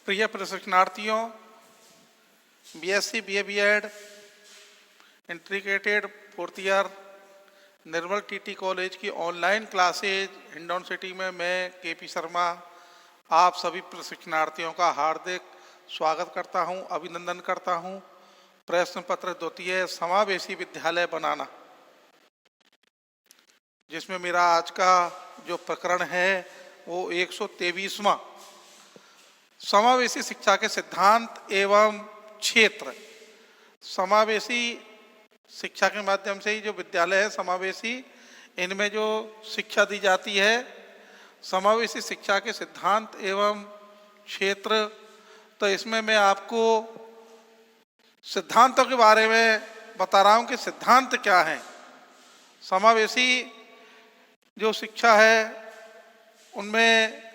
प्रिय प्रशिक्षणार्थियों, BSc BA BEd integrated fourth year Nirmal TT college की ऑनलाइन क्लासेज हिंडौन सिटी में मैं केपी शर्मा आप सभी प्रशिक्षणार्थियों का हार्दिक स्वागत करता हूं, अभिनंदन करता हूं। प्रश्न पत्र द्वितीय समावेशी विद्यालय बनाना, जिसमें मेरा आज का जो प्रकरण है वो 123वां समावेशी शिक्षा के सिद्धांत एवं क्षेत्र। समावेशी शिक्षा के माध्यम से ही जो विद्यालय है समावेशी, इनमें जो शिक्षा दी जाती है, समावेशी शिक्षा के सिद्धांत एवं क्षेत्र। तो इसमें मैं आपको सिद्धांतों के बारे में बता रहा हूं कि सिद्धांत क्या है। समावेशी जो शिक्षा है उनमें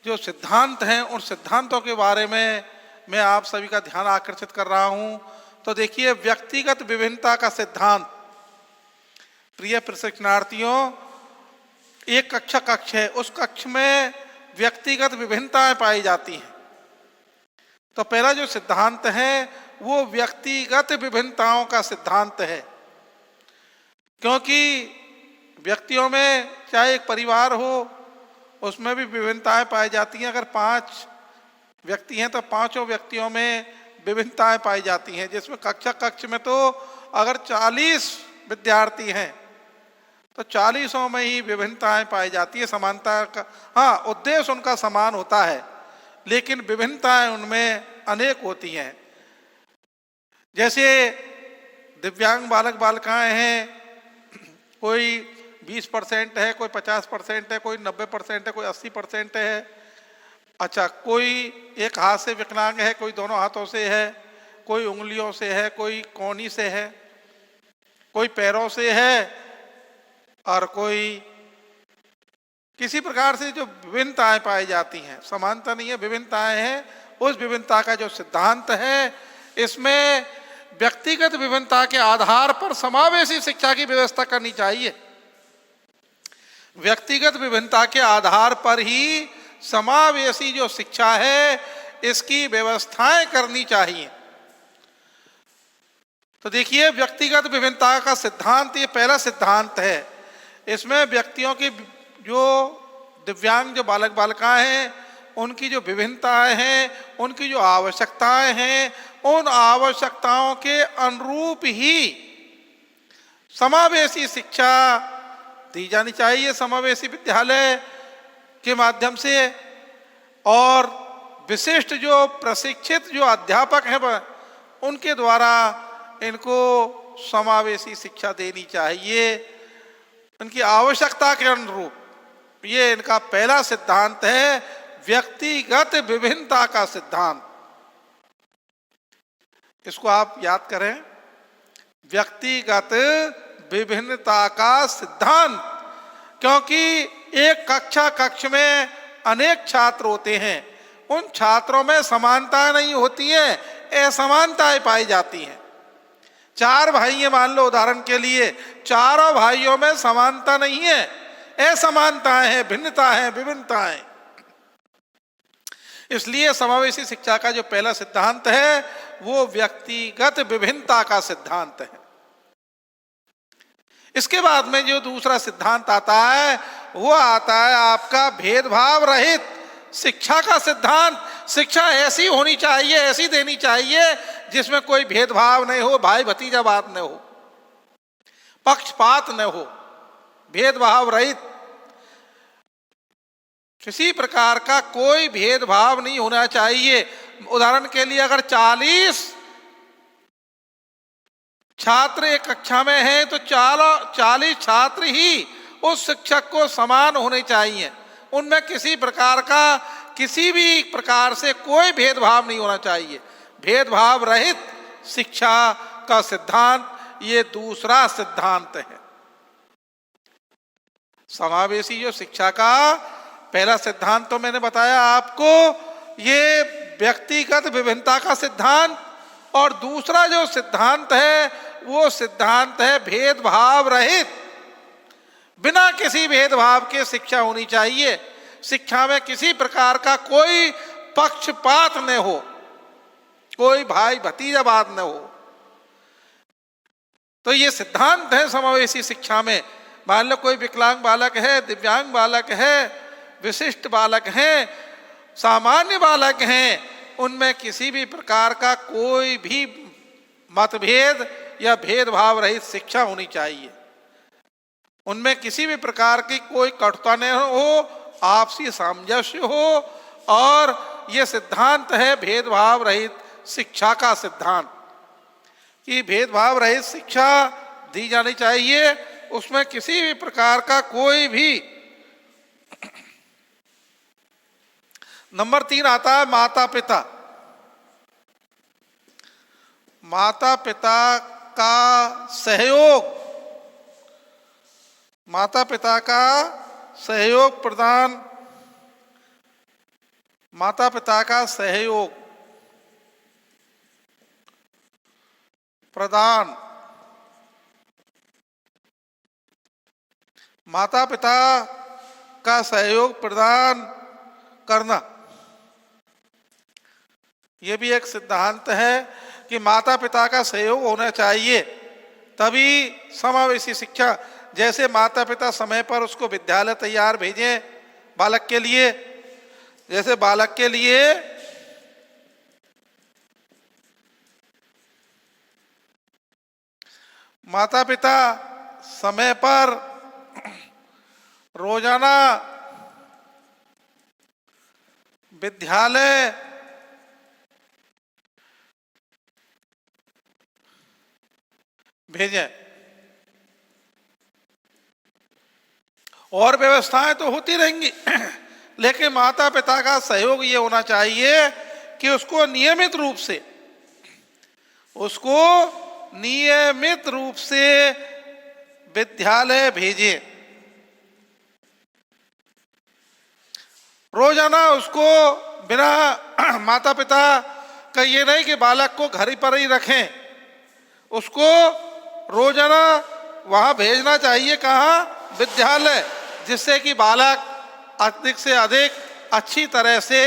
जो सिद्धांत हैं, उन सिद्धांतों के बारे में मैं आप सभी का ध्यान आकर्षित कर रहा हूं। तो देखिए, व्यक्तिगत विभिन्नता का सिद्धांत। प्रिय प्रशिक्षणार्थियों, एक कक्ष है, उस कक्ष में व्यक्तिगत विभिन्नताएं पाई जाती हैं। तो पहला जो सिद्धांत है वो व्यक्तिगत विभिन्नताओं का सिद्धांत है, क्योंकि व्यक्तियों में चाहे एक परिवार हो उसमें भी विभिन्नताएं पाई जाती हैं। अगर 5 व्यक्ति हैं तो 5 व्यक्तियों में विभिन्नताएं पाई जाती हैं, जिसमें कक्ष में तो अगर 40 विद्यार्थी हैं तो 40 में ही विभिन्नताएं पाई जाती है। समानता का हाँ, उद्देश्य उनका समान होता है, लेकिन विभिन्नताएं उनमें अनेक होती हैं। जैसे दिव्यांग बालक बालिकाएं हैं, कोई 20% है, कोई 50% है, कोई 90% है, कोई 80% है। अच्छा, कोई एक हाथ से विकलांग है, कोई दोनों हाथों से है, कोई उंगलियों से है, कोई कोहनी से है, कोई पैरों से है, और कोई किसी प्रकार से जो विभिन्नताएं पाई जाती हैं। समानता नहीं है, विभिन्नताएं हैं। उस विभिन्नता का जो सिद्धांत है, इसमें व्यक्तिगत विभिन्नता के आधार पर समावेशी शिक्षा की व्यवस्था करनी चाहिए। व्यक्तिगत विभिन्नता के आधार पर ही समावेशी जो शिक्षा है इसकी व्यवस्थाएं करनी चाहिए। तो देखिए, व्यक्तिगत विभिन्नता का सिद्धांत, ये पहला सिद्धांत है। इसमें व्यक्तियों की जो दिव्यांग जो बालक बालिकाएं हैं, उनकी जो विभिन्नताएं हैं, उनकी जो आवश्यकताएं हैं, उन आवश्यकताओं के अनुरूप ही समावेशी शिक्षा दी जानी चाहिए समावेशी विद्यालय के माध्यम से। और विशिष्ट जो प्रशिक्षित जो अध्यापक हैं उनके द्वारा इनको समावेशी शिक्षा देनी चाहिए, उनकी आवश्यकता के अनुरूप। ये इनका पहला सिद्धांत है, व्यक्तिगत विभिन्नता का सिद्धांत। इसको आप याद करें, व्यक्तिगत विभिन्नता का सिद्धांत। क्योंकि एक कक्ष में अनेक छात्र होते हैं, उन छात्रों में समानता नहीं होती है, असमानताएं पाई जाती हैं। 4 भाई हैं, मान लो उदाहरण के लिए, चारों भाइयों में समानता नहीं है, असमानताएं हैं, भिन्नता है, विभिन्नताएं। इसलिए समावेशी शिक्षा का जो पहला सिद्धांत है वो व्यक्तिगत विभिन्नता का सिद्धांत है। इसके बाद में जो दूसरा सिद्धांत आता है वो आता है आपका भेदभाव रहित शिक्षा का सिद्धांत। शिक्षा ऐसी होनी चाहिए, ऐसी देनी चाहिए जिसमें कोई भेदभाव नहीं हो, भाई भतीजावाद न हो, पक्षपात न हो, भेदभाव रहित, किसी प्रकार का कोई भेदभाव नहीं होना चाहिए। उदाहरण के लिए, अगर 40 छात्र एक कक्षा में हैं तो 40 छात्र ही उस शिक्षक को समान होने चाहिए। उनमें किसी भी प्रकार से कोई भेदभाव नहीं होना चाहिए। भेदभाव रहित शिक्षा का सिद्धांत ये दूसरा सिद्धांत है। समावेशी जो शिक्षा का पहला सिद्धांत तो मैंने बताया आपको, ये व्यक्तिगत विभिन्नता का सिद्धांत। और दूसरा जो सिद्धांत है वो सिद्धांत है भेदभाव रहित, बिना किसी भेदभाव के शिक्षा होनी चाहिए। शिक्षा में किसी प्रकार का कोई पक्षपात न हो, कोई भाई भतीजावाद न हो। तो ये सिद्धांत है समावेशी शिक्षा में। मान लो कोई विकलांग बालक है, दिव्यांग बालक है, विशिष्ट बालक हैं, सामान्य बालक हैं, उनमें किसी भी प्रकार का कोई भी मतभेद या भेदभाव रहित शिक्षा होनी चाहिए। उनमें किसी भी प्रकार की कोई कटुता न हो, आपसी सामंजस्य हो। और ये सिद्धांत है भेदभाव रहित शिक्षा का सिद्धांत, कि भेदभाव रहित शिक्षा दी जानी चाहिए। उसमें किसी भी प्रकार का कोई भी। नंबर 3 आता है माता पिता। माता पिता का सहयोग, माता पिता का सहयोग प्रदान, माता पिता का सहयोग प्रदान, माता पिता का सहयोग प्रदान करना, ये भी एक सिद्धांत है कि माता पिता का सहयोग होना चाहिए, तभी समावेशी शिक्षा। जैसे माता पिता समय पर उसको विद्यालय तैयार भेजें बालक के लिए, जैसे बालक के लिए माता पिता समय पर रोजाना विद्यालय भेजें। और व्यवस्थाएं तो होती रहेंगी, लेकिन माता पिता का सहयोग ये होना चाहिए कि उसको नियमित रूप से विद्यालय भेजें। रोजाना उसको बिना माता पिता का ये नहीं कि बालक को घर पर ही रखें, उसको रोजाना वहां भेजना चाहिए। कहाँ? विद्यालय, जिससे कि बालक अधिक से अधिक अच्छी तरह से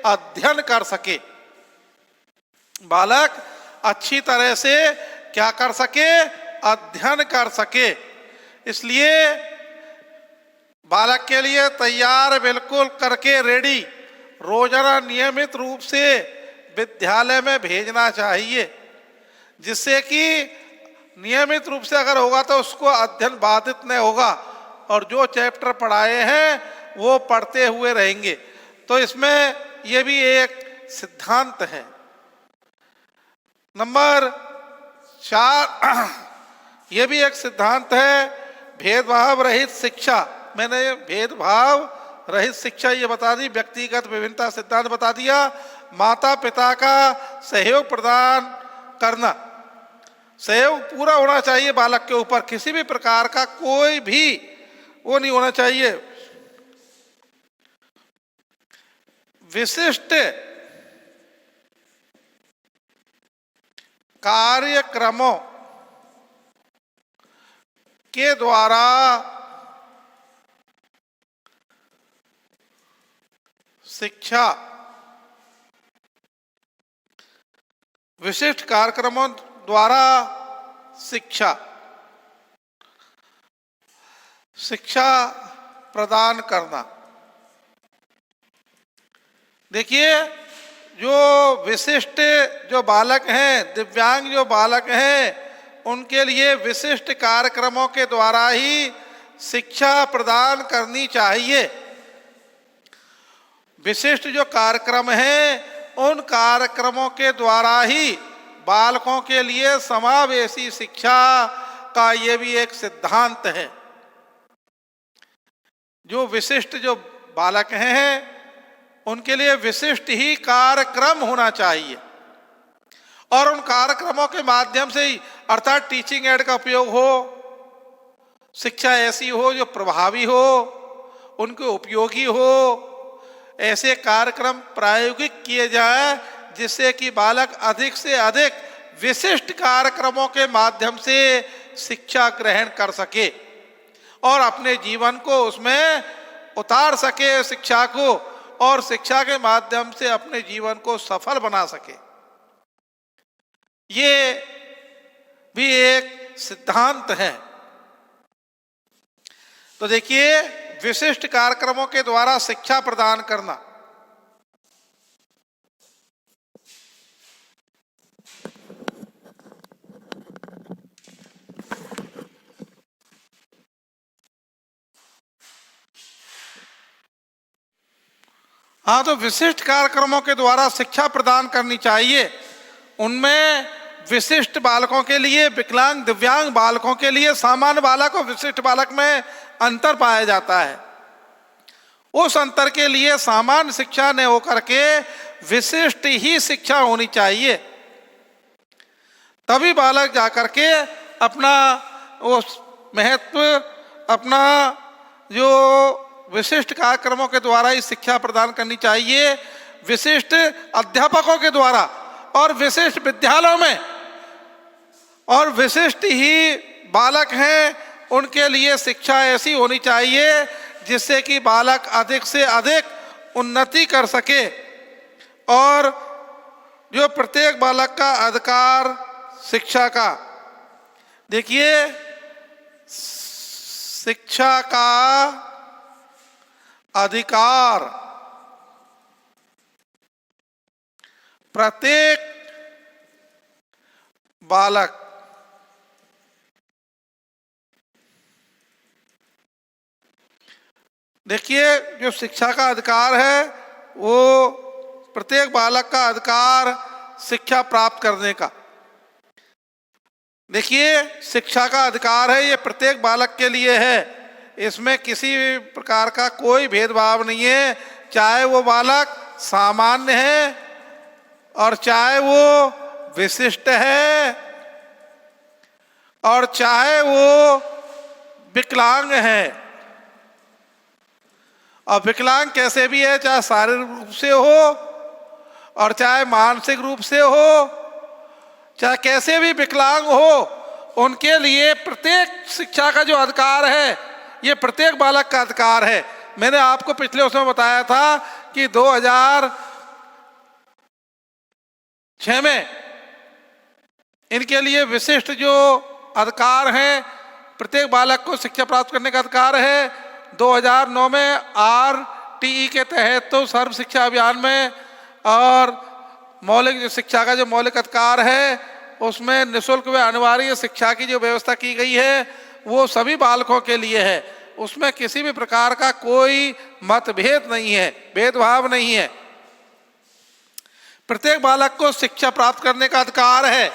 अध्ययन कर सके। बालक अच्छी तरह से क्या कर सके? अध्ययन कर सके। इसलिए बालक के लिए तैयार बिल्कुल करके रेडी रोजाना नियमित रूप से विद्यालय में भेजना चाहिए, जिससे कि नियमित रूप से अगर होगा तो उसको अध्ययन बाधित नहीं होगा और जो चैप्टर पढ़ाए हैं वो पढ़ते हुए रहेंगे। तो इसमें ये भी एक सिद्धांत है। नंबर 4 ये भी एक सिद्धांत है भेदभाव रहित शिक्षा। मैंने भेदभाव रहित शिक्षा ये बता दी, व्यक्तिगत विभिन्नता सिद्धांत बता दिया, माता पिता का सहयोग प्रदान करना, सहयोग पूरा होना चाहिए बालक के ऊपर, किसी भी प्रकार का कोई भी वो नहीं होना चाहिए। विशिष्ट कार्यक्रमों के द्वारा शिक्षा, विशिष्ट कार्यक्रमों द्वारा शिक्षा प्रदान करना। देखिए, जो विशिष्ट जो बालक हैं, दिव्यांग जो बालक हैं, उनके लिए विशिष्ट कार्यक्रमों के द्वारा ही शिक्षा प्रदान करनी चाहिए। विशिष्ट जो कार्यक्रम हैं, उन कार्यक्रमों के द्वारा ही बालकों के लिए समावेशी शिक्षा का ये भी एक सिद्धांत है। जो विशिष्ट जो बालक हैं उनके लिए विशिष्ट ही कार्यक्रम होना चाहिए, और उन कार्यक्रमों के माध्यम से ही, अर्थात टीचिंग एड का उपयोग हो, शिक्षा ऐसी हो जो प्रभावी हो, उनके उपयोगी हो, ऐसे कार्यक्रम प्रायोगिक किए जाए जिससे कि बालक अधिक से अधिक विशिष्ट कार्यक्रमों के माध्यम से शिक्षा ग्रहण कर सके और अपने जीवन को उसमें उतार सके शिक्षा को, और शिक्षा के माध्यम से अपने जीवन को सफल बना सके। ये भी एक सिद्धांत है। तो देखिए, विशिष्ट कार्यक्रमों के द्वारा शिक्षा प्रदान करना, हाँ, तो विशिष्ट कार्यक्रमों के द्वारा शिक्षा प्रदान करनी चाहिए। उनमें विशिष्ट बालकों के लिए, विकलांग दिव्यांग बालकों के लिए, सामान्य बालक और विशिष्ट बालक में अंतर पाया जाता है। उस अंतर के लिए सामान्य शिक्षा ने होकर के विशिष्ट ही शिक्षा होनी चाहिए, तभी बालक जाकर के अपना वो महत्व, अपना जो विशिष्ट कार्यक्रमों के द्वारा ही शिक्षा प्रदान करनी चाहिए, विशिष्ट अध्यापकों के द्वारा और विशिष्ट विद्यालयों में, और विशिष्ट ही बालक हैं उनके लिए शिक्षा ऐसी होनी चाहिए जिससे कि बालक अधिक से अधिक उन्नति कर सके। और जो प्रत्येक बालक का अधिकार शिक्षा का, देखिए, शिक्षा का अधिकार प्रत्येक बालक, देखिए, जो शिक्षा का अधिकार है वो प्रत्येक बालक का अधिकार शिक्षा प्राप्त करने का। देखिए, शिक्षा का अधिकार है, ये प्रत्येक बालक के लिए है। इसमें किसी प्रकार का कोई भेदभाव नहीं है, चाहे वो बालक सामान्य है और चाहे वो विशिष्ट है और चाहे वो विकलांग है। और विकलांग कैसे भी है, चाहे शारीरिक रूप से हो और चाहे मानसिक रूप से हो, चाहे कैसे भी विकलांग हो, उनके लिए प्रत्येक शिक्षा का जो अधिकार है ये प्रत्येक बालक का अधिकार है। मैंने आपको पिछले उसमें बताया था कि 2006 में इनके लिए विशिष्ट जो अधिकार हैं, प्रत्येक बालक को शिक्षा प्राप्त करने का अधिकार है। 2009 में RTE के तहत तो सर्व शिक्षा अभियान में और मौलिक शिक्षा का जो मौलिक अधिकार है उसमें निःशुल्क व अनिवार्य शिक्षा की जो व्यवस्था की गई है वो सभी बालकों के लिए है। उसमें किसी भी प्रकार का कोई मतभेद नहीं है, भेदभाव नहीं है। प्रत्येक बालक को शिक्षा प्राप्त करने का अधिकार है।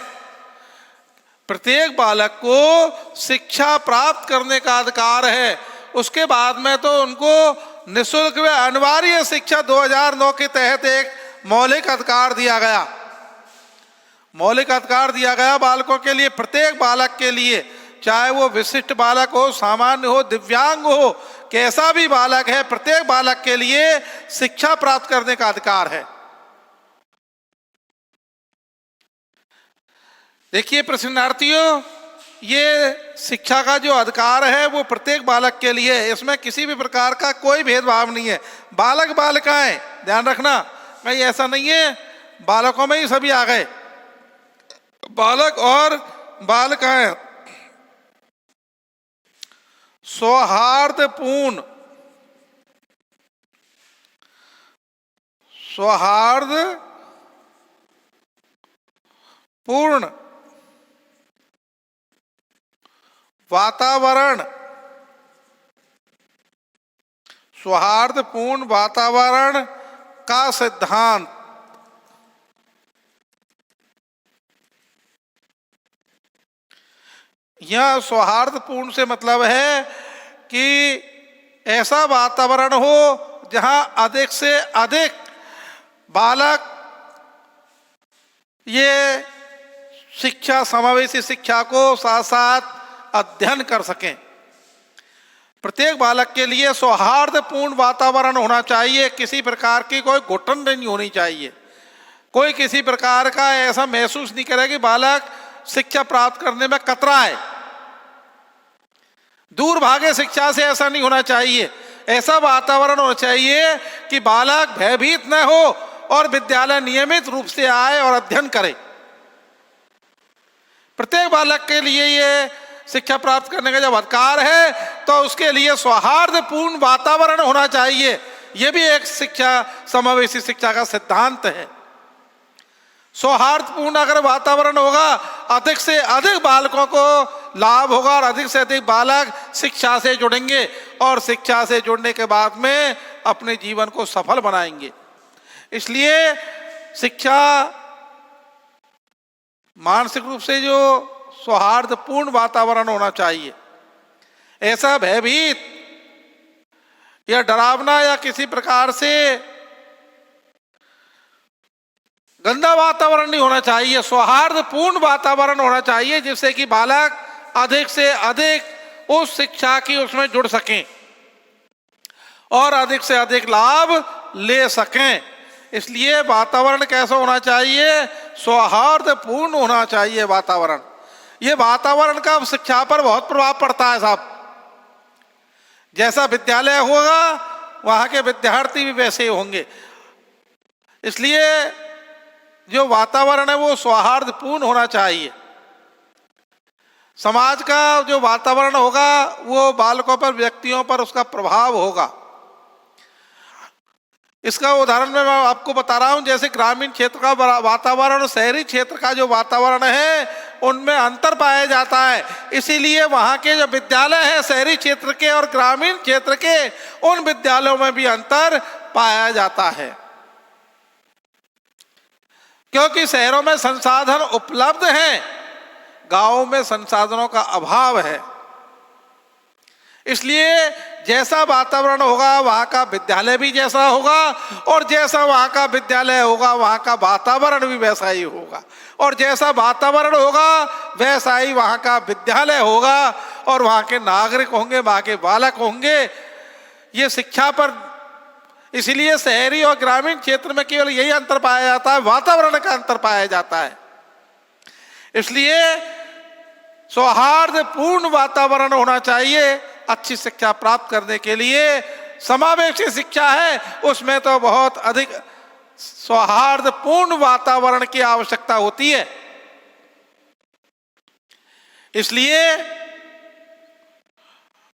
प्रत्येक बालक को शिक्षा प्राप्त करने का अधिकार है। उसके बाद में तो उनको निःशुल्क व अनिवार्य शिक्षा 2009 के तहत एक मौलिक अधिकार दिया गया। मौलिक अधिकार दिया गया बालकों के लिए, प्रत्येक बालक के लिए, चाहे वो विशिष्ट बालक हो, सामान्य हो, दिव्यांग हो, कैसा भी बालक है, प्रत्येक बालक के लिए शिक्षा प्राप्त करने का अधिकार है। देखिए प्रश्नार्थियों, ये शिक्षा का जो अधिकार है वो प्रत्येक बालक के लिए है। इसमें किसी भी प्रकार का कोई भेदभाव नहीं है। बालक बालिकाएं, ध्यान रखना, कहीं ऐसा नहीं है बालकों में ही सभी आ गए। बालक और बालिकाएं सौहार्दपूर्ण वातावरण, सौहार्दपूर्ण वातावरण का सिद्धांत, यह सौहार्दपूर्ण से मतलब है कि ऐसा वातावरण हो जहां अधिक से अधिक बालक ये शिक्षा, समावेशी शिक्षा को साथ साथ अध्ययन कर सकें। प्रत्येक बालक के लिए सौहार्दपूर्ण वातावरण होना चाहिए। किसी प्रकार की कोई घुटन नहीं होनी चाहिए। कोई किसी प्रकार का ऐसा महसूस नहीं करे कि बालक शिक्षा प्राप्त करने में कतराए, दूर भागे शिक्षा से, ऐसा नहीं होना चाहिए। ऐसा वातावरण होना चाहिए कि बालक भयभीत न हो और विद्यालय नियमित रूप से आए और अध्ययन करे। प्रत्येक बालक के लिए ये शिक्षा प्राप्त करने का जब अधिकार है तो उसके लिए सौहार्दपूर्ण वातावरण होना चाहिए। यह भी एक शिक्षा, समावेशी शिक्षा का सिद्धांत है। सौहार्दपूर्ण अगर वातावरण होगा, अधिक से अधिक बालकों को लाभ होगा और अधिक से अधिक बालक शिक्षा से जुड़ेंगे और शिक्षा से जुड़ने के बाद में अपने जीवन को सफल बनाएंगे। इसलिए शिक्षा मानसिक रूप से जो सौहार्दपूर्ण वातावरण होना चाहिए, ऐसा भयभीत या डरावना या किसी प्रकार से गंदा वातावरण नहीं होना चाहिए। सौहार्दपूर्ण वातावरण होना चाहिए जिससे कि बालक अधिक से अधिक उस शिक्षा की उसमें जुड़ सकें और अधिक से अधिक लाभ ले सकें। इसलिए वातावरण कैसा होना चाहिए? सौहार्दपूर्ण होना चाहिए वातावरण। ये वातावरण का शिक्षा पर बहुत प्रभाव पड़ता है साहब। जैसा विद्यालय होगा वहां के विद्यार्थी भी वैसे ही होंगे। इसलिए जो वातावरण है वो सौहार्दपूर्ण होना चाहिए। समाज का जो वातावरण होगा वो बालकों पर, व्यक्तियों पर उसका प्रभाव होगा। इसका उदाहरण मैं आपको बता रहा हूं, जैसे ग्रामीण क्षेत्र का वातावरण और शहरी क्षेत्र का जो वातावरण है उनमें अंतर पाया जाता है। इसीलिए वहां के जो विद्यालय हैं शहरी क्षेत्र के और ग्रामीण क्षेत्र के, उन विद्यालयों में भी अंतर पाया जाता है, क्योंकि शहरों में संसाधन उपलब्ध हैं, गांवों में संसाधनों का अभाव है। इसलिए जैसा वातावरण होगा वहां का विद्यालय भी जैसा होगा और जैसा वहां का विद्यालय होगा वहां का वातावरण भी वैसा ही होगा और जैसा वातावरण होगा वैसा ही वहां का विद्यालय होगा और वहां के नागरिक होंगे, वहां के बालक होंगे। ये शिक्षा पर, इसलिए शहरी और ग्रामीण क्षेत्र में केवल यही अंतर पाया जाता है, वातावरण का अंतर पाया जाता है। इसलिए सौहार्दपूर्ण वातावरण होना चाहिए अच्छी शिक्षा प्राप्त करने के लिए। समावेशी शिक्षा है उसमें तो बहुत अधिक सौहार्दपूर्ण वातावरण की आवश्यकता होती है। इसलिए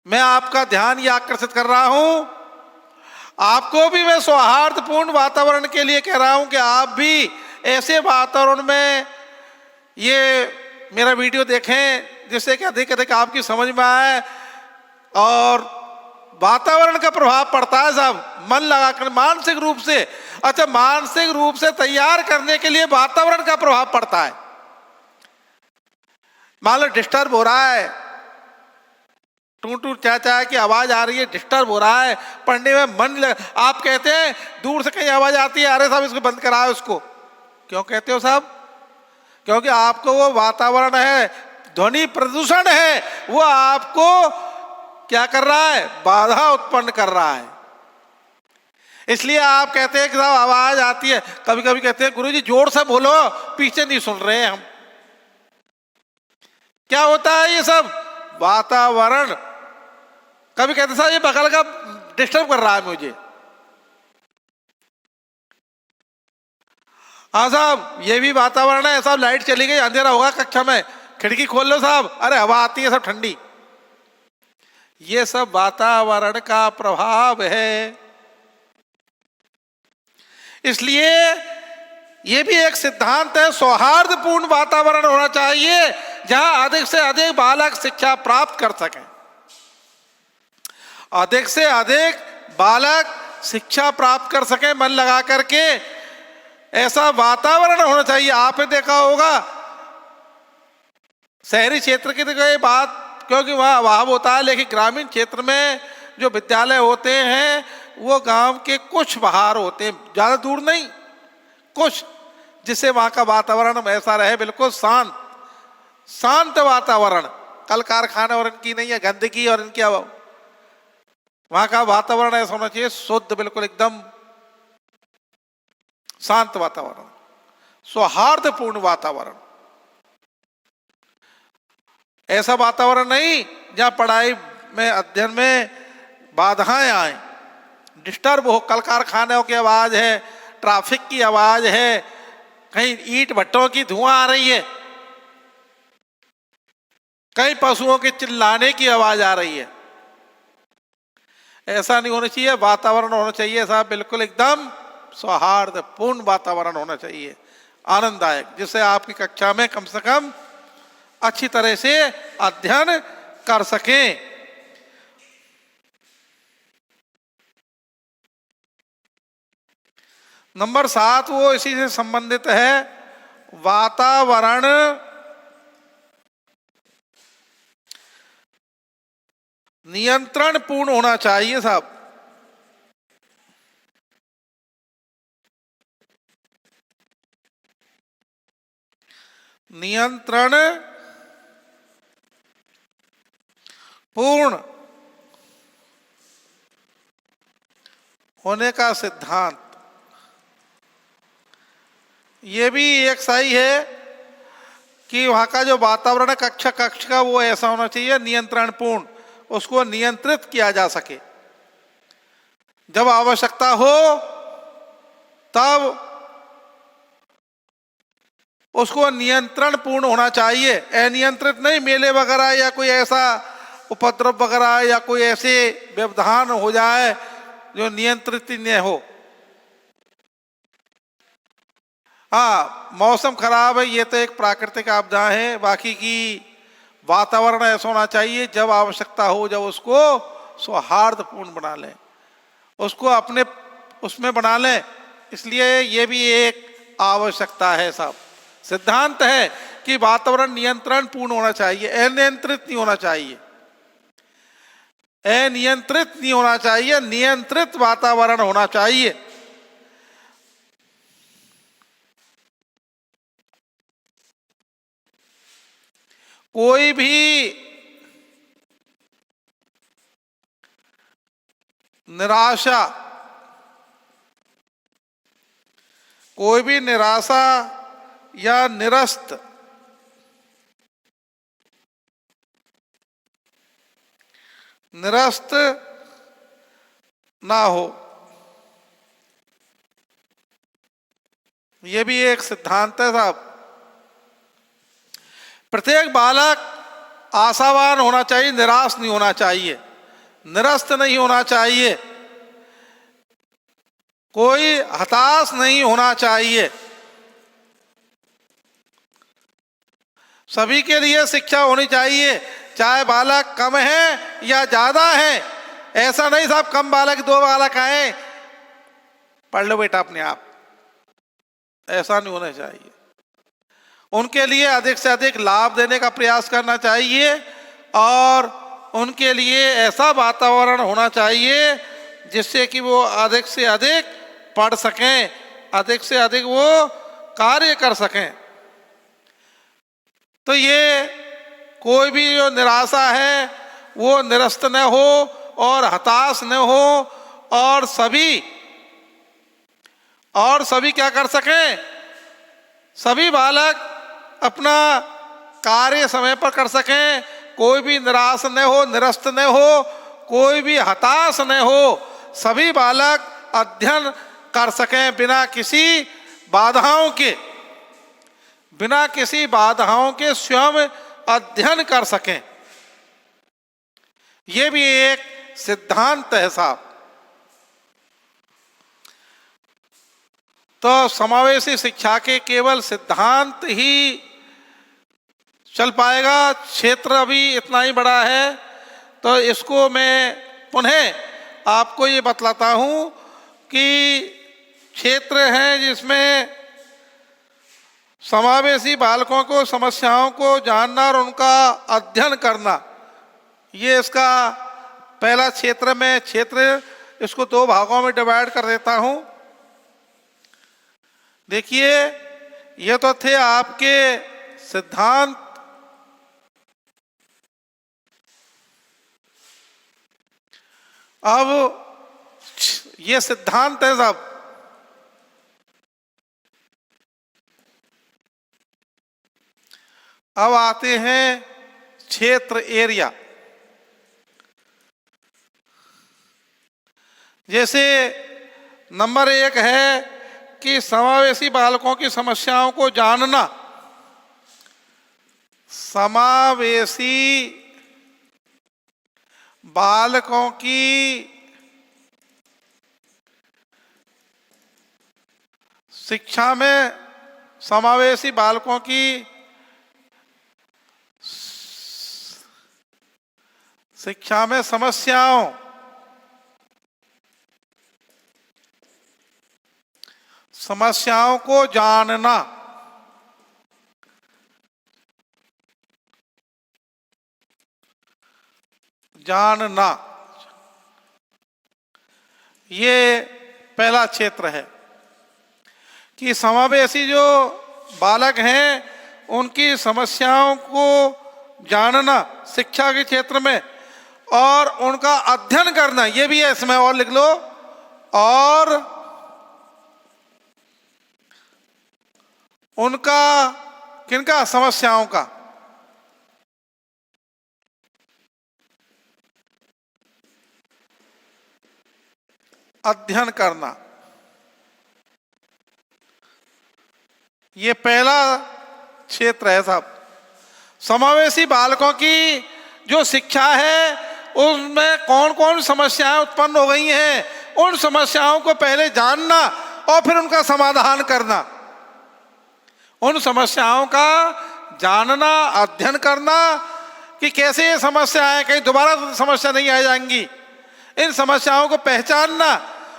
मैं आपका ध्यान यह आकर्षित कर रहा हूं, आपको भी मैं सौहार्दपूर्ण वातावरण के लिए कह रहा हूं कि आप भी ऐसे वातावरण में ये मेरा वीडियो देखें जिससे कि अधिक अधिक आपकी समझ में आए। और वातावरण का प्रभाव पड़ता है साहब, मन लगाकर मानसिक रूप से। अच्छा, मानसिक रूप से तैयार करने के लिए वातावरण का प्रभाव पड़ता है। मान लो डिस्टर्ब हो रहा है, टू टू चा चा की आवाज आ रही है, डिस्टर्ब हो रहा है, पढ़ने में मन आप कहते हैं दूर से कहीं आवाज आती है, अरे साहब इसको बंद कराओ उसको। क्यों कहते हो साहब? क्योंकि आपको वो वातावरण है, ध्वनि प्रदूषण है, वो आपको क्या कर रहा है? बाधा उत्पन्न कर रहा है। इसलिए आप कहते हैं कि साहब आवाज आती है, कभी कभी कहते हैं गुरुजी जोर से बोलो, पीछे नहीं सुन रहे हैं हम। क्या होता है ये सब? वातावरण। कभी कहते साहब ये बगल का डिस्टर्ब कर रहा है मुझे। हाँ साहब ये भी वातावरण है साहब, लाइट चली गई, अंधेरा होगा कक्षा में, खिड़की खोल लो साहब, अरे हवा आती है सब ठंडी। ये सब वातावरण का प्रभाव है। इसलिए ये भी एक सिद्धांत है, सौहार्दपूर्ण वातावरण होना चाहिए जहां अधिक से अधिक बालक शिक्षा प्राप्त कर सकें। अधिक से अधिक बालक शिक्षा प्राप्त कर सकें मन लगा करके, ऐसा वातावरण होना चाहिए। आपने देखा होगा शहरी क्षेत्र की तो ये बात क्योंकि वहाँ अभाव होता है, लेकिन ग्रामीण क्षेत्र में जो विद्यालय होते हैं वो गांव के कुछ बाहर होते हैं, ज़्यादा दूर नहीं, कुछ, जिससे वहाँ का वातावरण ऐसा रहे बिल्कुल शांत, शांत वातावरण। कल कारखाने और इनकी नहीं है, गंदगी और इनकी, वहाँ का वातावरण ऐसा होना चाहिए शुद्ध, बिल्कुल एकदम शांत वातावरण, सौहार्दपूर्ण वातावरण। ऐसा वातावरण नहीं जहाँ पढ़ाई में, अध्ययन में बाधाएं आए, डिस्टर्ब हो, कल कारखानों की आवाज है, ट्रैफिक की आवाज है, कहीं ईंट भट्टों की धुआं आ रही है, कई पशुओं के चिल्लाने की आवाज आ रही है, ऐसा नहीं होना चाहिए। वातावरण होना चाहिए साहब बिल्कुल एकदम सौहार्दपूर्ण वातावरण होना चाहिए, आनंददायक, जिससे आपकी कक्षा में कम से कम अच्छी तरह से अध्ययन कर सकें। नंबर 7 वो इसी से संबंधित है, वातावरण नियंत्रण पूर्ण होना चाहिए साहब। नियंत्रण पूर्ण होने का सिद्धांत, ये भी एक सही है कि वहां का जो वातावरण कक्षा का वो ऐसा होना चाहिए नियंत्रण पूर्ण, उसको नियंत्रित किया जा सके, जब आवश्यकता हो तब उसको नियंत्रण पूर्ण होना चाहिए, अनियंत्रित नहीं। मेले वगैरह या कोई ऐसा उपद्रव वगैरह या कोई ऐसे व्यवधान हो जाए जो नियंत्रित न हो। हाँ, मौसम खराब है, ये तो एक प्राकृतिक आपदा है, बाकी की वातावरण ऐसा होना चाहिए जब आवश्यकता हो, जब उसको सौहार्दपूर्ण बना लें, उसको अपने उसमें बना लें। इसलिए ये भी एक आवश्यकता है साहब, सिद्धांत है कि वातावरण नियंत्रण पूर्ण होना चाहिए, अनियंत्रित नहीं होना चाहिए, अनियंत्रित नहीं होना चाहिए, नियंत्रित वातावरण होना चाहिए। कोई भी निराशा, कोई भी निराशा या निरस्त ना हो, यह भी एक सिद्धांत है साहब। प्रत्येक बालक आशावान होना चाहिए, निराश नहीं होना चाहिए, निरस्त नहीं होना चाहिए, कोई हताश नहीं होना चाहिए। सभी के लिए शिक्षा होनी चाहिए, चाहे बालक कम है या ज्यादा है। ऐसा नहीं साहब कम बालक 2 बालक आए पढ़ लो बेटा अपने आप, ऐसा नहीं होना चाहिए। उनके लिए अधिक से अधिक लाभ देने का प्रयास करना चाहिए और उनके लिए ऐसा वातावरण होना चाहिए जिससे कि वो अधिक से अधिक पढ़ सकें, अधिक से अधिक वो कार्य कर सकें। तो ये कोई भी जो निराशा है वो निरस्त न हो और हताश न हो, और सभी क्या कर सकें, सभी बालक अपना कार्य समय पर कर सकें, कोई भी निराश न हो, निरस्त न हो, कोई भी हताश न हो, सभी बालक अध्ययन कर सकें बिना किसी बाधाओं के स्वयं अध्ययन कर सकें। यह भी एक सिद्धांत है साहब। तो समावेशी शिक्षा के केवल सिद्धांत ही चल पाएगा, क्षेत्र अभी इतना ही बड़ा है। तो इसको मैं पुनः आपको ये बतलाता हूं कि क्षेत्र है जिसमें समावेशी बालकों को समस्याओं को जानना और उनका अध्ययन करना, ये इसका पहला क्षेत्र में क्षेत्र। इसको 2 भागों में डिवाइड कर देता हूं। देखिए, ये तो थे आपके सिद्धांत। अब ये सिद्धांत है साहब, अब आते हैं क्षेत्र, एरिया। जैसे नंबर 1 है कि समावेशी बालकों की समस्याओं को जानना। समावेशी बालकों की शिक्षा में, समावेशी बालकों की शिक्षा में समस्याओं को जानना। ये पहला क्षेत्र है कि समावेशी जो बालक हैं उनकी समस्याओं को जानना शिक्षा के क्षेत्र में, और उनका अध्ययन करना, ये भी है इसमें, और लिख लो, और उनका, किनका, समस्याओं का अध्ययन करना। ये पहला क्षेत्र है साहब। समावेशी बालकों की जो शिक्षा है उसमें कौन कौन समस्याएं उत्पन्न हो गई हैं, उन समस्याओं को पहले जानना और फिर उनका समाधान करना। उन समस्याओं का जानना, अध्ययन करना कि कैसे ये समस्या है, कहीं दोबारा समस्या नहीं आ जाएंगी। इन समस्याओं को पहचानना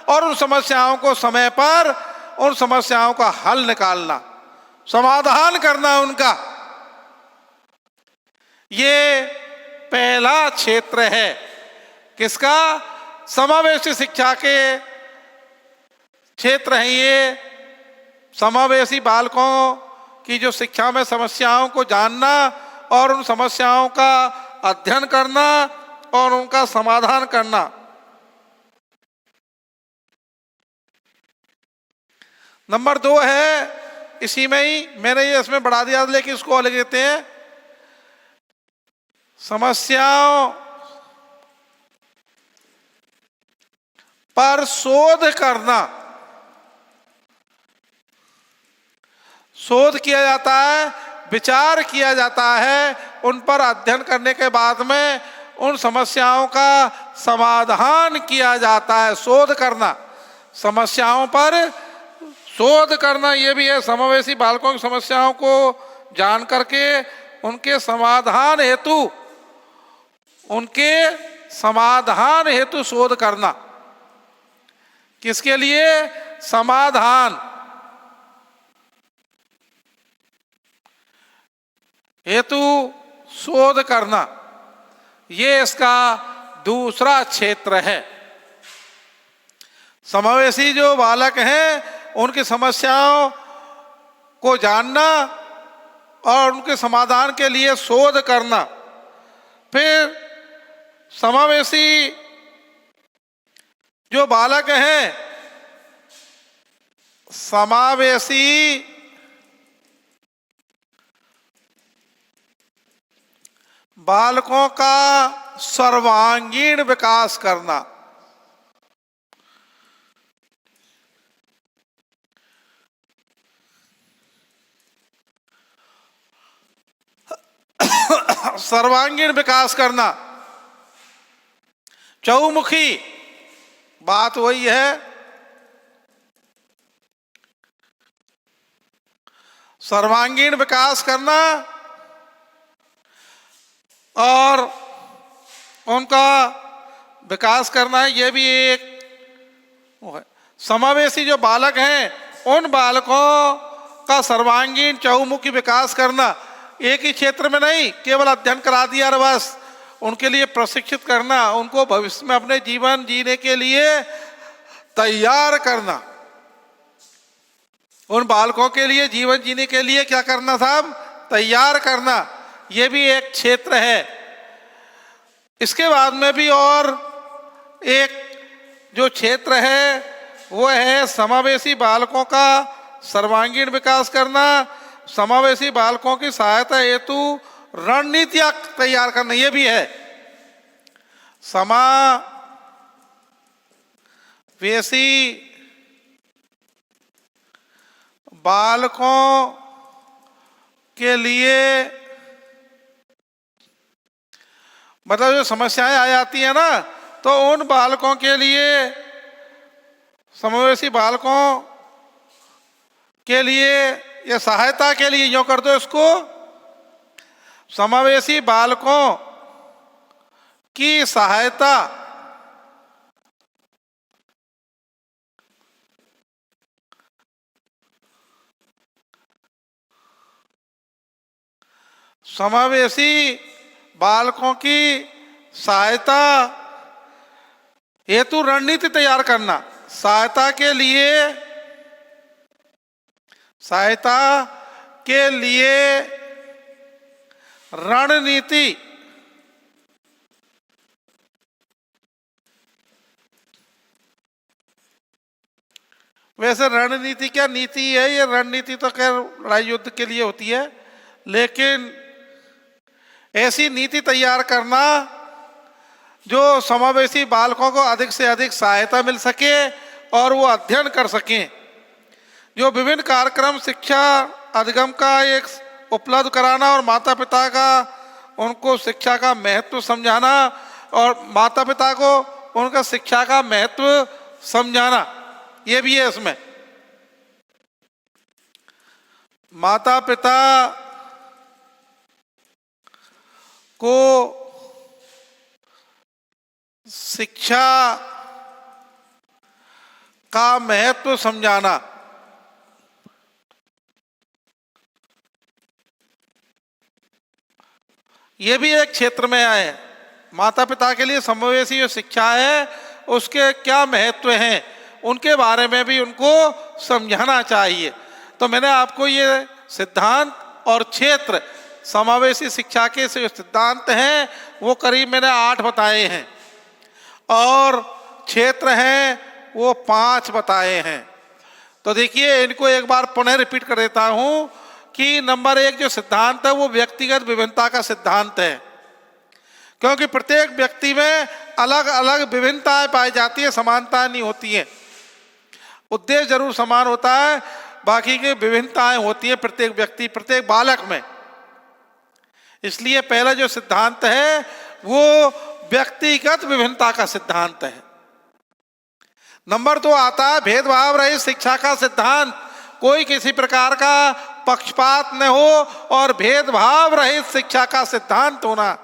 और उन समस्याओं को समय पर, उन समस्याओं का हल निकालना, समाधान करना उनका। ये पहला क्षेत्र है किसका? समावेशी शिक्षा के क्षेत्र हैं ये। समावेशी बालकों की जो शिक्षा में समस्याओं को जानना और उन समस्याओं का अध्ययन करना और उनका समाधान करना। नंबर 2 है, इसी में ही मैंने ये इसमें बढ़ा दिया लेकिन इसको अलग देते हैं, समस्याओं पर शोध करना। शोध किया जाता है, विचार किया जाता है, उन पर अध्ययन करने के बाद में उन समस्याओं का समाधान किया जाता है। शोध करना, समस्याओं पर शोध करना, ये भी है। समावेशी बालकों की समस्याओं को जान करके उनके समाधान हेतु शोध करना। किसके लिए? समाधान हेतु शोध करना, ये इसका दूसरा क्षेत्र है। समावेशी जो बालक हैं उनकी समस्याओं को जानना और उनके समाधान के लिए शोध करना। फिर समावेशी जो बालक हैं, समावेशी बालकों का सर्वांगीण विकास करना। सर्वांगीण विकास करना, चहुमुखी बात वही है। सर्वांगीण विकास करना और उनका विकास करना है, ये भी एक वो है। समावेशी जो बालक हैं उन बालकों का सर्वांगीण चहुमुखी विकास करना, एक ही क्षेत्र में नहीं केवल अध्ययन करा दिया और बस, उनके लिए प्रशिक्षित करना, उनको भविष्य में अपने जीवन जीने के लिए तैयार करना। उन बालकों के लिए जीवन जीने के लिए क्या करना साहब? तैयार करना, ये भी एक क्षेत्र है। इसके बाद में भी और एक जो क्षेत्र है वो है समावेशी बालकों का सर्वांगीण विकास करना, समावेशी बालकों की सहायता हेतु रणनीतियां तैयार करना, ये भी है। वैसी बालकों के लिए, मतलब जो समस्याएं आ जाती है ना, तो उन बालकों के लिए, समावेशी बालकों के लिए या सहायता के लिए, यूं कर दो इसको, समावेशी बालकों की सहायता समावेशी बालकों की सहायता हेतु रणनीति तैयार करना। सहायता के लिए रणनीति वैसे रणनीति क्या नीति है, ये रणनीति तो खैर लड़ाई युद्ध के लिए होती है, लेकिन ऐसी नीति तैयार करना जो समावेशी बालकों को अधिक से अधिक सहायता मिल सके और वो अध्ययन कर सकें। जो विभिन्न कार्यक्रम शिक्षा अधिगम का एक उपलब्ध कराना और माता पिता का उनको शिक्षा का महत्व समझाना और माता पिता को उनका शिक्षा का महत्व समझाना, ये भी है इसमें। माता पिता को शिक्षा का महत्व समझाना, ये भी एक क्षेत्र में आए। माता पिता के लिए समावेशी जो शिक्षा है उसके क्या महत्व हैं, उनके बारे में भी उनको समझाना चाहिए। तो मैंने आपको ये सिद्धांत और क्षेत्र, समावेशी शिक्षा के जो सिद्धांत हैं वो करीब मैंने 8 बताए हैं और क्षेत्र हैं वो 5 बताए हैं। तो देखिए इनको एक बार पुनः रिपीट कर देता हूं कि नंबर 1 जो सिद्धांत है वो व्यक्तिगत विभिन्नता का सिद्धांत है, क्योंकि प्रत्येक व्यक्ति में अलग अलग विभिन्नताएं पाई जाती है, समानताएं नहीं होती हैं। उद्देश्य जरूर समान होता है, बाकी की विभिन्नताएं होती हैं प्रत्येक व्यक्ति, प्रत्येक बालक में। इसलिए पहला जो सिद्धांत है वो व्यक्तिगत विभिन्नता का सिद्धांत है। नंबर 2 आता है भेदभाव रहित शिक्षा का सिद्धांत। कोई किसी प्रकार का पक्षपात न हो और भेदभाव रहित शिक्षा का सिद्धांत होना,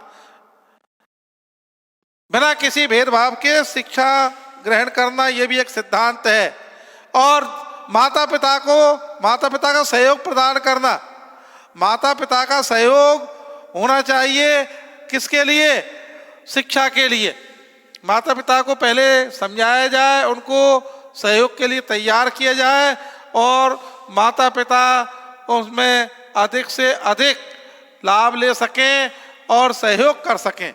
बिना किसी भेदभाव के शिक्षा ग्रहण करना, यह भी एक सिद्धांत है। और माता पिता का सहयोग प्रदान करना। माता पिता का सहयोग होना चाहिए किसके लिए? शिक्षा के लिए। माता पिता को पहले समझाया जाए, उनको सहयोग के लिए तैयार किया जाए और माता पिता उसमें अधिक से अधिक लाभ ले सकें और सहयोग कर सकें।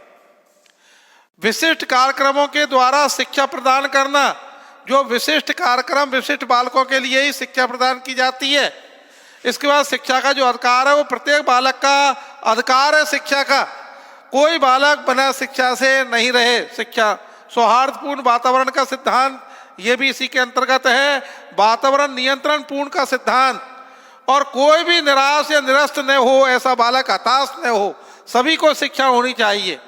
विशिष्ट कार्यक्रमों के द्वारा शिक्षा प्रदान करना। जो विशिष्ट कार्यक्रम विशिष्ट बालकों के लिए ही शिक्षा प्रदान की जाती है। इसके बाद शिक्षा का जो अधिकार है वो प्रत्येक बालक का अधिकार है शिक्षा का। कोई बालक बिना शिक्षा से नहीं रहे। शिक्षा सौहार्दपूर्ण वातावरण का सिद्धांत, ये भी इसी के अंतर्गत है। वातावरण नियंत्रण पूर्ण का सिद्धांत, और कोई भी निराश या निरस्त न हो, ऐसा बालक हताश न हो, सभी को शिक्षा होनी चाहिए।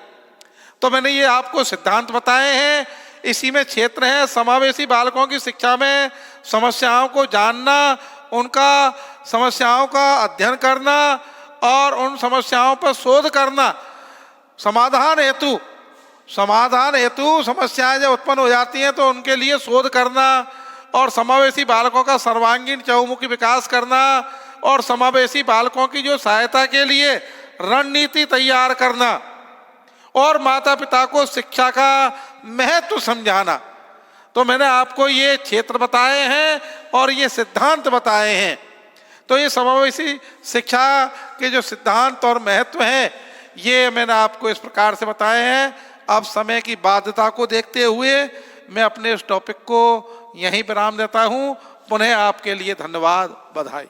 तो मैंने ये आपको सिद्धांत बताए हैं। इसी में क्षेत्र है समावेशी बालकों की शिक्षा में समस्याओं को जानना, उनका समस्याओं का अध्ययन करना और उन समस्याओं पर शोध करना। समाधान हेतु समस्याएं जब उत्पन्न हो जाती हैं तो उनके लिए शोध करना और समावेशी बालकों का सर्वांगीण चहुमुखी विकास करना और समावेशी बालकों की जो सहायता के लिए रणनीति तैयार करना और माता पिता को शिक्षा का महत्व समझाना। तो मैंने आपको ये क्षेत्र बताए हैं और ये सिद्धांत बताए हैं। तो ये समावेशी शिक्षा के जो सिद्धांत और महत्व हैं ये मैंने आपको इस प्रकार से बताए हैं। अब समय की बाध्यता को देखते हुए मैं अपने इस टॉपिक को यहीं विराम देता हूँ। पुनः आपके लिए धन्यवाद, बधाई।